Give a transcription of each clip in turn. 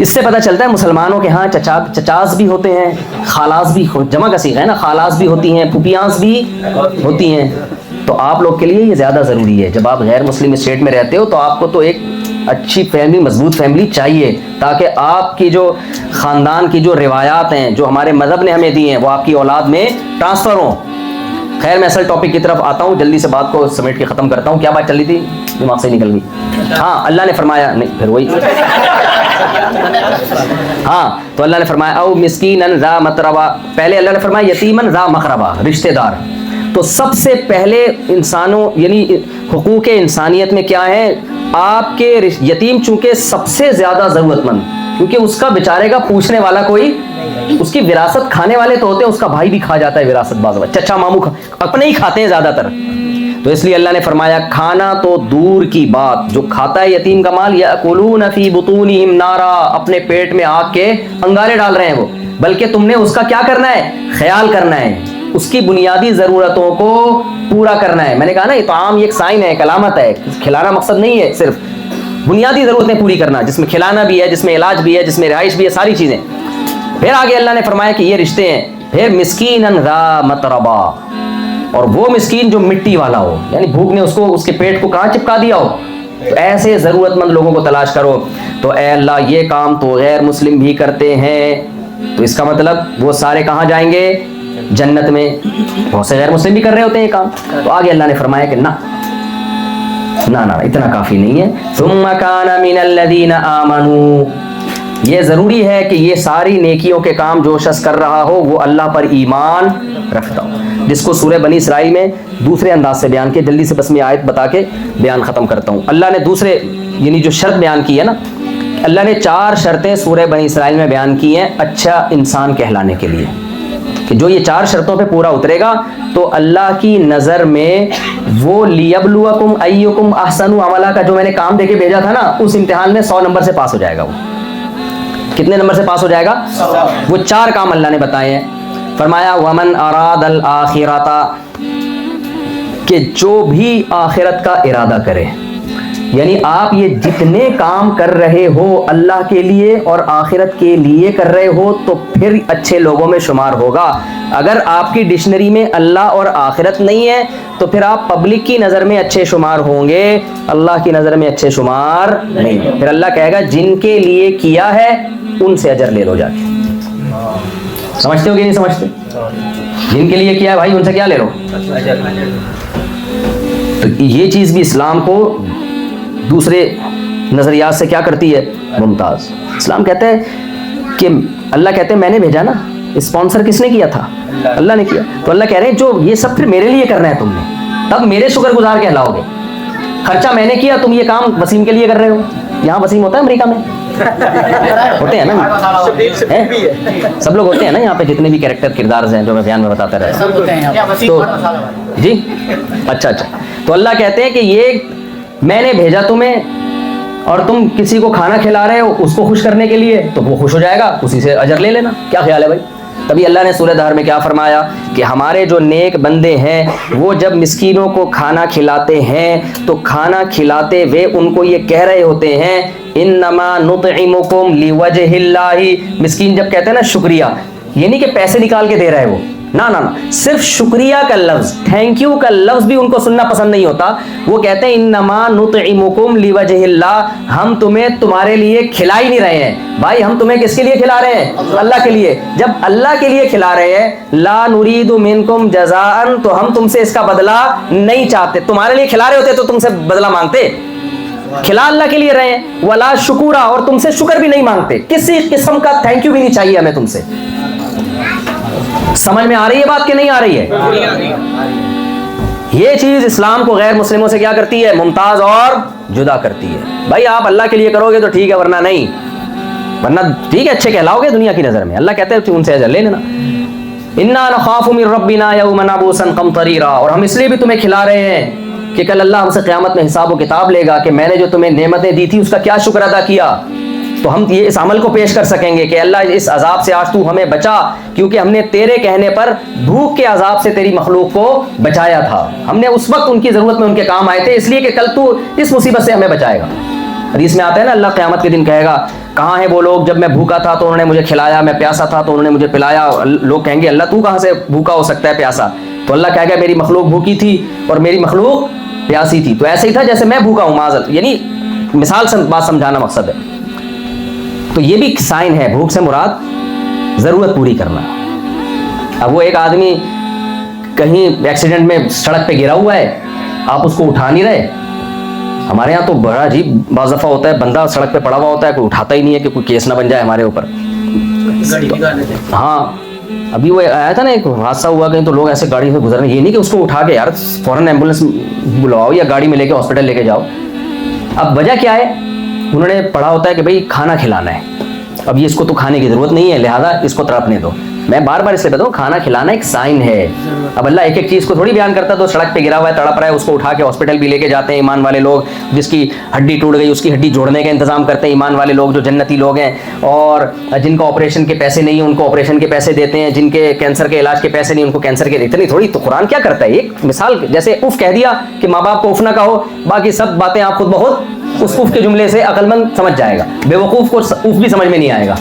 इससे पता चलता है मुसलमानों के यहाँ चचास भी होते हैं, खालास भी, जमा का सीखा है ना, खालास भी होती हैं, फुपियांस भी होती हैं। तो आप लोग के लिए ये ज़्यादा ज़रूरी है। जब आप गैर मुस्लिम स्टेट में रहते हो तो आपको तो एक अच्छी फैमिली, मजबूत फैमिली चाहिए, ताकि आपकी जो ख़ानदान की जो रिवायात हैं, जो हमारे मज़हब ने हमें दी हैं, वो आपकी औलाद में ट्रांसफ़र हों। खैर, मैं असल टॉपिक की तरफ आता हूँ, जल्दी से बात को समेट के ख़त्म करता हूँ। क्या बात चल रही थी, दिमाग से निकल गई। हाँ, अल्लाह ने फरमाया, नहीं फिर वही हाँ, तो अल्लाह ने फरमाया औ मिस्कीनन ज़ा मतरबा, पहले अल्लाह ने फरमाया यतीमन ज़ा मक़रबा, रिश्तेदार। तो सबसे पहले इंसानों यानी हुकूक़ इंसानियत में क्या है, आपके यतीम चूंकि सबसे ज़्यादा ज़रूरतमंद, क्योंकि उसका बेचारे का पूछने वाला कोई, उसकी विरासत खाने वाले तो होते हैं, उसका भाई भी खा जाता है विरासत, बाज़ चचा मामू अपने ही खाते हैं ज़्यादातर। तो इसलिए अल्लाह ने फरमाया खाना तो दूर की बात, जो खाता है यतीम का माल, याकुलून फी बुतूनिहिम नारा, अपने पेट में आग के अंगारे डाल रहे हैं वो, बल्कि तुमने उसका क्या करना है, ख्याल करना है, उसकी बुनियादी ज़रूरतों को पूरा करना है। मैंने कहा ना, इताम एक साइन है, कलामत है, खिलाना मकसद नहीं है, सिर्फ बुनियादी ज़रूरतें पूरी करना, जिसमें खिलाना भी है, जिसमें इलाज भी है, जिसमें रिहाइश भी है, सारी चीज़ें। फिर आगे अल्लाह ने फरमाया कि ये रिश्ते हैं। फिर मिस्कीनन ज़ा मतरबा, और वो मिस्कीन जो मिट्टी वाला हो, यानी भूख ने उसको, उसके पेट को कहाँ चिपका दिया हो, तो ऐसे ज़रूरतमंद लोगों को तलाश करो। तो ए अल्लाह, ये काम तो गैर मुस्लिम भी करते हैं, तो इसका मतलब वो सारे कहाँ जाएंगे, जन्नत में। बहुत से गैर मुस्लिम भी कर रहे होते हैं ये काम। तो आगे अल्लाह ने फरमाया कि ना ना ना, इतना काफ़ी नहीं है। सुम्मा काना मिनल लदीना आमनू, ये ज़रूरी है कि ये सारी नेकियों के काम जो शख्स कर रहा हो वो अल्लाह पर ईमान रखता हो, जिसको सूरह बनी इसराइल में दूसरे अंदाज से बयान किया। जल्दी से बस मैं आयत बता के बयान ख़त्म करता हूँ। अल्लाह ने दूसरे यानी जो शर्त बयान की है ना, अल्लाह ने 4 शर्तें सूरह बनी इसराइल में बयान की हैं अच्छा इंसान कहलाने के लिए, कि जो ये 4 शर्तों पे पूरा उतरेगा तो अल्लाह की नज़र में वो लियबलुवकुम अय्युकुम अहसनु अमला का जो मैंने काम देके भेजा था ना, उस इम्तिहान में 100 नंबर से पास हो जाएगा। वो कितने नंबर से पास हो जाएगा? वो 4 काम अल्लाह ने बताए हैं। फरमाया वमन अरादल आखिरता, कि जो भी आखिरत का इरादा करे, यानी आप ये जितने काम कर रहे हो अल्लाह के लिए और आखिरत के लिए कर रहे हो तो फिर अच्छे लोगों में शुमार होगा। अगर आपकी डिक्शनरी में अल्लाह और आखिरत नहीं है तो फिर आप पब्लिक की नज़र में अच्छे शुमार होंगे, अल्लाह की नज़र में अच्छे शुमार नहीं। फिर अल्लाह कहेगा जिनके लिए किया है उनसे अजर ले लो जाके। समझते हो कि नहीं समझते? जिनके लिए किया है भाई उनसे क्या ले लो? तो ये चीज़ भी इस्लाम को दूसरे नज़रियात से क्या करती है, मुमताज़। इस्लाम कहते हैं कि अल्लाह कहते हैं मैंने भेजा ना, स्पॉन्सर किसने किया था? अल्लाह ने किया। तो अल्लाह कह रहे हैं जो ये सब फिर मेरे लिए करना है तुमने, तब मेरे शुक्रगुजार कहलाओगे। खर्चा मैंने किया, तुम ये काम वसीम के लिए कर रहे हो। यहाँ वसीम होता है अमेरिका में होते हैं ना, है? सब लोग होते हैं ना यहाँ पे, जितने भी कैरेक्टर किरदार हैं जो मैं बयान में बताता रहता हूँ। तो जी अच्छा, तो अल्लाह कहते हैं कि ये मैंने भेजा तुम्हें और तुम किसी को खाना खिला रहे हो उसको खुश करने के लिए, तो वो खुश हो जाएगा, उसी से अजर ले लेना। क्या ख्याल है भाई? तभी अल्लाह ने सूरह दहर में क्या फरमाया कि हमारे जो नेक बंदे हैं वो जब मिस्कीनों को खाना खिलाते हैं तो खाना खिलाते वे उनको ये कह रहे होते हैं इन्नमा नुतइमुकुम लिवजहिल्लाहि। मिस्कीन जब कहते हैं ना शुक्रिया, ये नहीं कि पैसे निकाल के दे रहा है वो, ना ना ना, सिर्फ शुक्रिया का लफ्ज, थैंक यू का लफ्ज भी उनको सुनना पसंद नहीं होता। वो कहते हैं इन्नमा नुतइमुकुम लिवजहिल्लाह, हम तुम्हें तुम्हारे लिए खिला ही नहीं रहे हैं। भाई हम तुम्हें किसके लिए खिला रहे हैं? अल्लाह के लिए। जब अल्लाह के लिए खिला रहे हैं, ला नुरीदु मिनकुम जज़ाअन, तो हम तुमसे इसका बदला नहीं चाहते। तुम्हारे लिए खिला रहे होते तो तुमसे बदला मांगते। खिला अल्लाह के लिए रहे हैं, वला शुकुरा, और तुमसे शुक्र भी नहीं मांगते, किसी किस्म का थैंक यू भी नहीं चाहिए हमें तुमसे। समझ में आ रही है बात कि नहीं आ रही है? ये चीज इस्लाम को गैर मुस्लिमों से क्या करती है? मुमताज और जुदा करती है। भाई आप अल्लाह के लिए करोगे तो ठीक है, वरना नहीं, वरना ठीक है अच्छे कहलाओगे दुनिया की नजर में। अल्लाह कहते हैं उनसे अजर ले लेना। इन्ना नखाफु मिन रब्बिना यौमन अबूसन कमतरीरा, और हम इसलिए भी तुम्हें खिला रहे हैं कि कल अल्लाह हमसे क़यामत में हिसाब व किताब लेगा कि मैंने जो तुम्हें नेमतें दी थी उसका क्या शुक्र अदा किया। तो हम ये इस अमल को पेश कर सकेंगे कि अल्लाह इस अजाब से आज तू हमें बचा, क्योंकि हमने तेरे कहने पर भूख के अजाब से तेरी मखलूक को बचाया था। हमने उस वक्त उनकी ज़रूरत में उनके काम आए थे, इसलिए कि कल तू इस मुसीबत से हमें बचाएगा। हदीस में आता है ना, अल्लाह क़यामत के दिन कहेगा कहाँ है वो लोग जब मैं भूखा था तो उन्होंने मुझे खिलाया, मैं प्यासा था तो उन्होंने मुझे पिलाया। लोग कहेंगे अल्लाह तू कहाँ से भूखा हो सकता है, प्यासा? तो अल्लाह कहेगा मेरी मखलूक भूखी थी और मेरी मखलूक प्यासी थी, तो ऐसे ही था जैसे मैं भूखा हूँ माज़ल, यानी मिसाल से बात समझाना मकसद है। तो ये भी साइन है, भूख से मुराद ज़रूरत पूरी करना। अब वो एक आदमी कहीं एक्सीडेंट में सड़क पे गिरा हुआ है, आप उसको उठा नहीं रहे। हमारे यहाँ तो बड़ा अजीब बाज़फ़ा होता है, बंदा सड़क पे पड़ा हुआ होता है, कोई उठाता ही नहीं है कि कोई केस ना बन जाए हमारे ऊपर। हाँ, अभी वो आया था ना, एक हादसा हुआ कहीं, तो लोग ऐसे गाड़ी से गुजरने, ये नहीं कि उसको उठा के यार फौरन एम्बुलेंस बुलवाओ या गाड़ी में लेके हॉस्पिटल लेके जाओ। अब वजह क्या है, उन्होंने पढ़ा होता है कि भाई खाना खिलाना है, अब ये इसको तो खाने की ज़रूरत नहीं है लिहाजा इसको तड़पने दो। मैं बार बार इसलिए बताऊँ, खाना खिलाना एक साइन है। अब अल्लाह एक एक चीज़ को थोड़ी बयान करता है, तो सड़क पे गिरा हुआ है तड़प रहा है, उसको उठा के हॉस्पिटल भी लेके जाते हैं ईमान वाले लोग, जिसकी हड्डी टूट गई उसकी हड्डी जोड़ने का इंतजाम करते हैं ईमान वाले लोग जो जन्नती लोग हैं, और जिनका ऑपरेशन के पैसे नहीं है उनको ऑपरेशन के पैसे देते हैं, जिनके कैंसर के इलाज के पैसे नहीं उनको कैंसर के। इतनी थोड़ी तो कुरान क्या करता है, एक मिसाल जैसे उफ कह दिया कि माँ बाप को उफ ना कहो, बाकी सब बातें आप खुद ब खुद उस उफ के जुमले से अक्लमंद समझ जाएगा, बेवकूफ़ को उफ भी समझ में नहीं आएगा।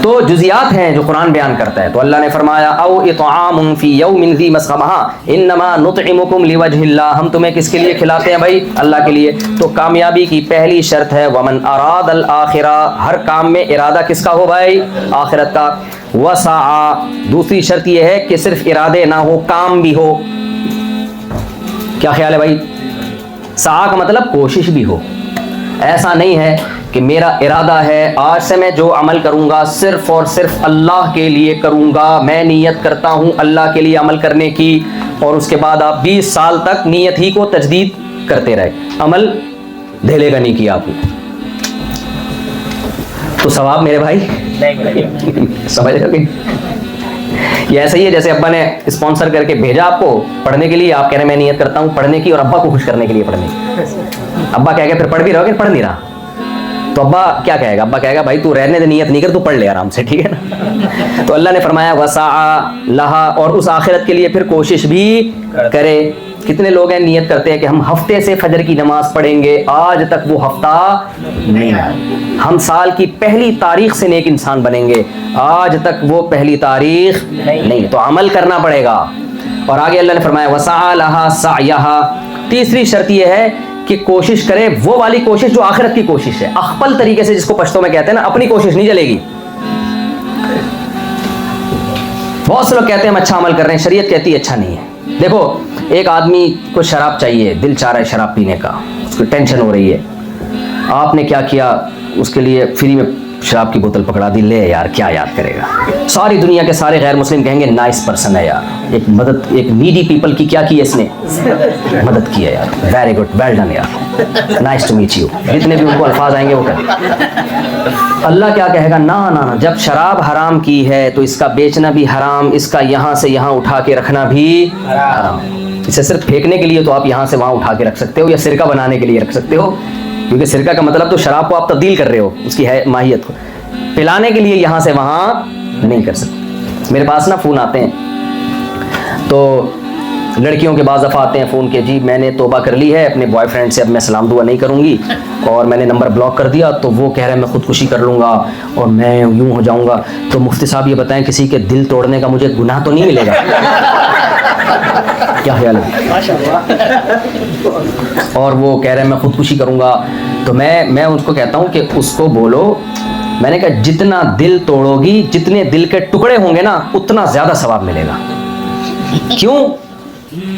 तो जुजियात हैं जो कुरान बयान करता है। तो अल्लाह ने फरमाया औ इत्आमुन फी यौमिन ज़ी मस्ग़बा, इन्नमा नुतइमुकुम लिवजहिल्लाह, हम तुम्हें किसके लिए खिलाते हैं भाई, अल्लाह के लिए। तो कामयाबी की पहली शर्त है वमन अरादल आखिरा, हर काम में इरादा किसका हो भाई, आखिरत का। वसआ, दूसरी शर्त यह है कि सिर्फ इरादे ना हो, काम भी हो। क्या ख्याल है भाई, सा का मतलब कोशिश भी हो। ऐसा नहीं है कि मेरा इरादा है आज से मैं जो अमल करूंगा सिर्फ और सिर्फ अल्लाह के लिए करूंगा, मैं नीयत करता हूं अल्लाह के लिए अमल करने की, और उसके बाद आप 20 साल तक नीयत ही को तजदीद करते रहे, अमल धेले का नहीं किया आपने, तो सवाब मेरे भाई नहीं समझ रहे हो? ये ऐसा ही है जैसे अब्बा ने स्पॉन्सर करके भेजा आपको पढ़ने के लिए, आप कह रहे हैं मैं नियत करता हूँ पढ़ने की, और अब्बा को खुश करने के लिए पढ़ने की। अब्बा कहेगा फिर पढ़ भी रहोगे, पढ़ नहीं रहा, तो अब्बा क्या कहेगा, अब्बा कहेगा भाई तू रहने दे, नियत नहीं कर, तू पढ़ ले आराम से, ठीक है ना। तो अल्लाह ने फरमाया वसा लहा, और उस आखिरत के लिए फिर कोशिश भी करे। कितने लोग हैं नियत करते हैं कि हम हफ्ते से फजर की नमाज पढ़ेंगे, आज तक वो हफ्ता नहीं आया। हम साल की पहली तारीख से नेक इंसान बनेंगे, आज तक वो पहली तारीख नहीं। तो अमल करना पड़ेगा। और आगे अल्लाह ने फरमाया वसा लहा सायहा, तीसरी शर्त यह है कि कोशिश करे वो वाली कोशिश जो आखिरत की कोशिश है, अखपल तरीके से, जिसको पश्तो में कहते हैं ना, अपनी कोशिश नहीं चलेगी। बहुत से लोग कहते हैं हम अच्छा अमल कर रहे हैं, शरीयत कहती है अच्छा नहीं है। देखो एक आदमी को शराब चाहिए, दिल चाह रहा है शराब पीने का, उसको टेंशन हो रही है, आपने क्या किया, उसके लिए फ्री में शराब की बोतल पकड़ा दी, ले यार क्या याद करेगा, सारी दुनिया के सारे गैर मुस्लिम कहेंगे नाइस पर्सन है यार, एक मदद, एक नीडी पीपल की क्या की है इसने, मदद की है यार, वेरी गुड, वेल डन यार, नाइस टू मीट यू, जितने भी उनको अल्फाज आएंगे वो करें। अल्लाह क्या कहेगा, ना ना ना, जब शराब हराम की है तो इसका बेचना भी हराम, इसका यहाँ से यहाँ उठा के रखना भी हराम। इसे सिर्फ फेंकने के लिए तो आप यहाँ से वहाँ उठा के रख सकते हो, या सिरका बनाने के लिए रख सकते हो, क्योंकि सिरका का मतलब तो शराब को आप तब्दील कर रहे हो, उसकी है माहियत को। पिलाने के लिए यहाँ से वहाँ नहीं कर सकते। मेरे पास ना फ़ोन आते हैं, तो लड़कियों के बाज़ दफ़ा आते हैं फ़ोन के, जी मैंने तौबा कर ली है अपने बॉयफ्रेंड से, अब मैं सलाम दुआ नहीं करूँगी, और मैंने नंबर ब्लॉक कर दिया, तो वो कह रहे हैं मैं ख़ुदकुशी कर लूँगा और मैं यूँ हो जाऊँगा। तो मुफ्ती साहब ये बताएं, किसी के दिल तोड़ने का मुझे गुनाह तो नहीं मिलेगा? क्या ख्याल है? और वो कह रहे हैं मैं खुदकुशी करूँगा। तो मैं उसको कहता हूँ कि उसको बोलो, मैंने कहा जितना दिल तोड़ोगी, जितने दिल के टुकड़े होंगे ना, उतना ज़्यादा सवाब मिलेगा। क्यों?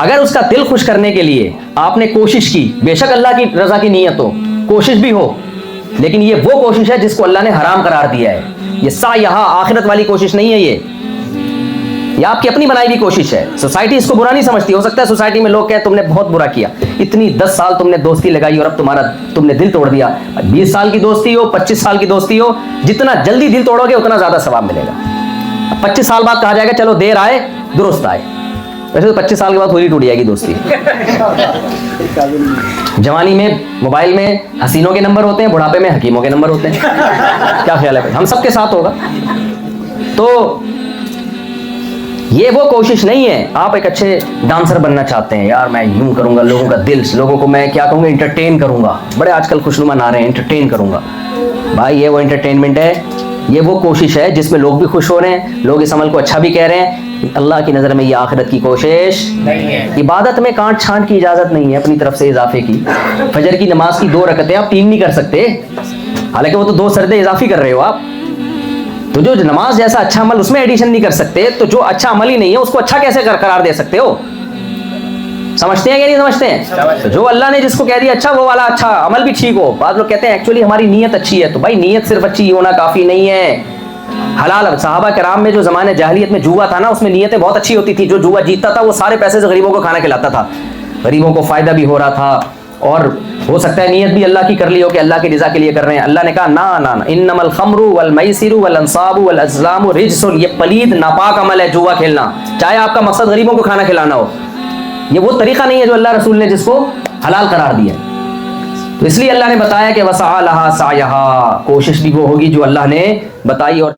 अगर उसका दिल खुश करने के लिए आपने कोशिश की, बेशक अल्लाह की रज़ा की नीयत हो, कोशिश भी हो, लेकिन ये वो कोशिश है जिसको अल्लाह ने हराम करार दिया है। ये सा यहाँ आखिरत वाली कोशिश नहीं है, ये आपकी अपनी बनाई हुई कोशिश है। सोसाइटी इसको बुरा नहीं समझती। हो सकता है सोसाइटी में लोग कहें तुमने बहुत बुरा किया, इतनी 10 साल तुमने दोस्ती लगाई और अब तुमने दिल तोड़ दिया। 20 साल की दोस्ती हो, 25 साल की दोस्ती हो, जितना जल्दी दिल तोड़ोगे उतना ज़्यादा सवाब मिलेगा। 25 साल बाद कहा जाएगा चलो देर आए दुरुस्त आए, वैसे तो 25 साल के बाद थोड़ी टूट जाएगी दोस्ती। जवानी में मोबाइल में हसीनों के नंबर होते हैं, बुढ़ापे में हकीमों के नंबर होते हैं। क्या ख्याल है भाई? हम सबके साथ होगा। तो ये वो कोशिश नहीं है। आप एक अच्छे डांसर बनना चाहते हैं, यार मैं यूं करूंगा, लोगों का दिल, लोगों को मैं क्या कहूँगा, इंटरटेन करूंगा। बड़े आजकल खुशनुमा नारे हैं, इंटरटेन करूंगा। भाई ये वो इंटरटेनमेंट है, ये वो कोशिश है जिसमें लोग भी खुश हो रहे हैं, लोग इस अमल को अच्छा भी कह रहे हैं। अल्लाह की नज़र में ये आखिरत की कोशिश नहीं है। इबादत में कांट छांट की इजाज़त नहीं है, अपनी तरफ से इजाफे की। फजर की नमाज की 2 रकतें आप 3 नहीं कर सकते, हालांकि वो तो 2 सरदे इजाफी कर रहे हो आप। तो जो नमाज जैसा अच्छा अमल उसमें एडिशन नहीं कर सकते, तो जो अच्छा अमल ही नहीं है उसको अच्छा कैसे करार दे सकते हो? समझते हैं कि नहीं समझते हैं? तो जो अल्लाह ने जिसको कह दिया अच्छा, वो वाला अच्छा अमल भी ठीक हो। बाद लोग कहते हैं एक्चुअली हमारी नीयत अच्छी है, तो भाई नीयत सिर्फ अच्छी होना काफी नहीं है। हलाल सहाबा कराम में जो जमाने जाहिलियत में जुआ था ना, उसमें नीयतें बहुत अच्छी होती थी। जो जुआ जीतता था वो सारे पैसे से गरीबों को खाना खिलाता था, गरीबों को फायदा भी हो रहा था, और हो सकता है नीयत भी अल्लाह की कर ली हो कि अल्लाह की रिजा के लिए कर रहे हैं। अल्लाह ने कहा ना ना ना, इन्नमल खमरु वल मैसिरु वल अंसाबु वल अज़लामु रिज्सुन, ये पलीद नापाक अमल है जुआ खेलना, चाहे आपका मकसद गरीबों को खाना खिलाना हो। ये वो तरीका नहीं है जो अल्लाह रसूल ने जिसको हलाल करार दिया। तो इसलिए अल्लाह ने बताया कि वसअ लहा सअयहा, कोशिश भी वो होगी जो अल्लाह ने बताई। और